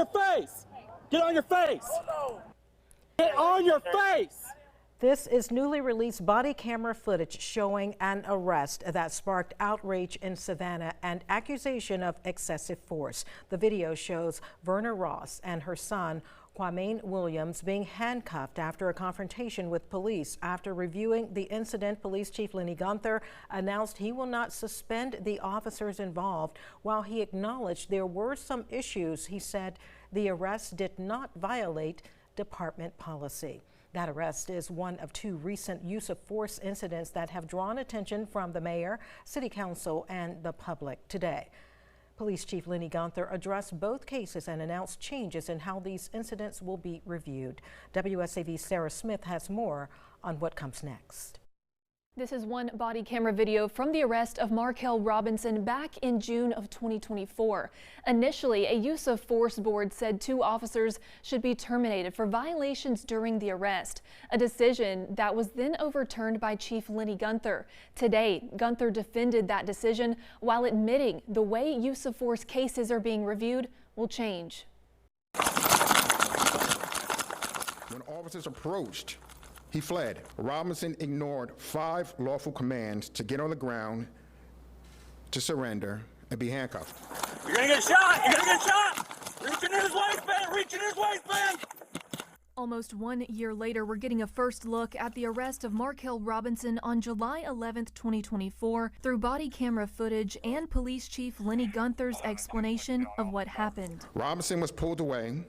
your face! Get on your face! Get on your face! This is newly released body camera footage showing an arrest that sparked outrage in Savannah and accusation of excessive force. The video shows Verna Ross and her son, Kwame Williams, being handcuffed after a confrontation with police. After reviewing the incident, Police Chief Lenny Gunther announced he will not suspend the officers involved. While he acknowledged there were some issues, he said the arrest did not violate department policy. That arrest is one of two recent use of force incidents that have drawn attention from the mayor, city council, and the public today. Police Chief Lenny Gunther addressed both cases and announced changes in how these incidents will be reviewed. WSAV's Sarah Smith has more on what comes next. This is one body camera video from the arrest of Markel Robinson back in June of 2024. Initially, a use of force board said 2 officers should be terminated for violations during the arrest, a decision that was then overturned by Chief Lenny Gunther. Today, Gunther defended that decision while admitting the way use of force cases are being reviewed will change. When officers approached, he fled. Robinson ignored 5 lawful commands to get on the ground, to surrender, and be handcuffed. You're gonna get shot! You're gonna get shot! Reaching in his waistband! Reaching in his waistband! Almost 1 year later, we're getting a first look at the arrest of Markel Robinson on July 11th, 2024, through body camera footage and Police Chief Lenny Gunther's explanation of what happened. Robinson was pulled away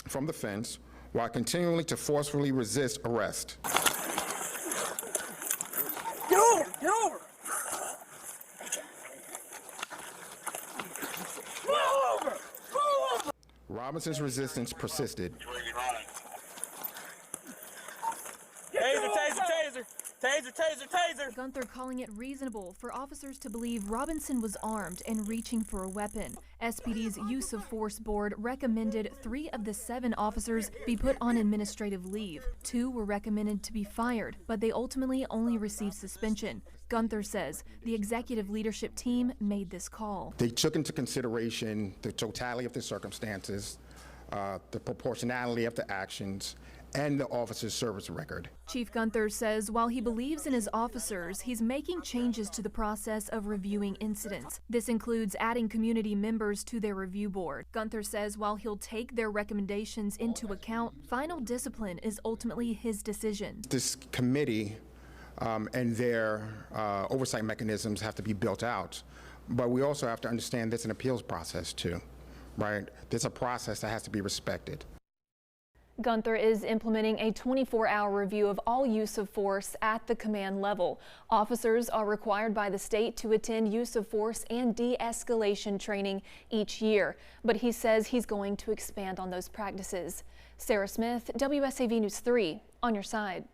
from the fence while continuing to forcefully resist arrest. Get over! Get over! Roll over! Roll over! Robinson's resistance persisted. Taser, taser, taser! Taser, taser, taser! Gunther calling it reasonable for officers to believe Robinson was armed and reaching for a weapon. SPD's use of force board recommended 3 of the 7 officers be put on administrative leave. 2 were recommended to be fired, but they ultimately only received suspension. Gunther says the executive leadership team made this call. They took into consideration the totality of the circumstances, the proportionality of the actions, and the officer's service record. Chief Gunther says while he believes in his officers, he's making changes to the process of reviewing incidents. This includes adding community members to their review board. Gunther says while he'll take their recommendations into account, final discipline is ultimately his decision. This committee and their oversight mechanisms have to be built out, but we also have to understand there's an appeals process too, right? There's a process that has to be respected. Gunther is implementing a 24-hour review of all use of force at the command level. Officers are required by the state to attend use of force and de-escalation training each year, but he says he's going to expand on those practices. Sarah Smith, WSAV News 3, on your side.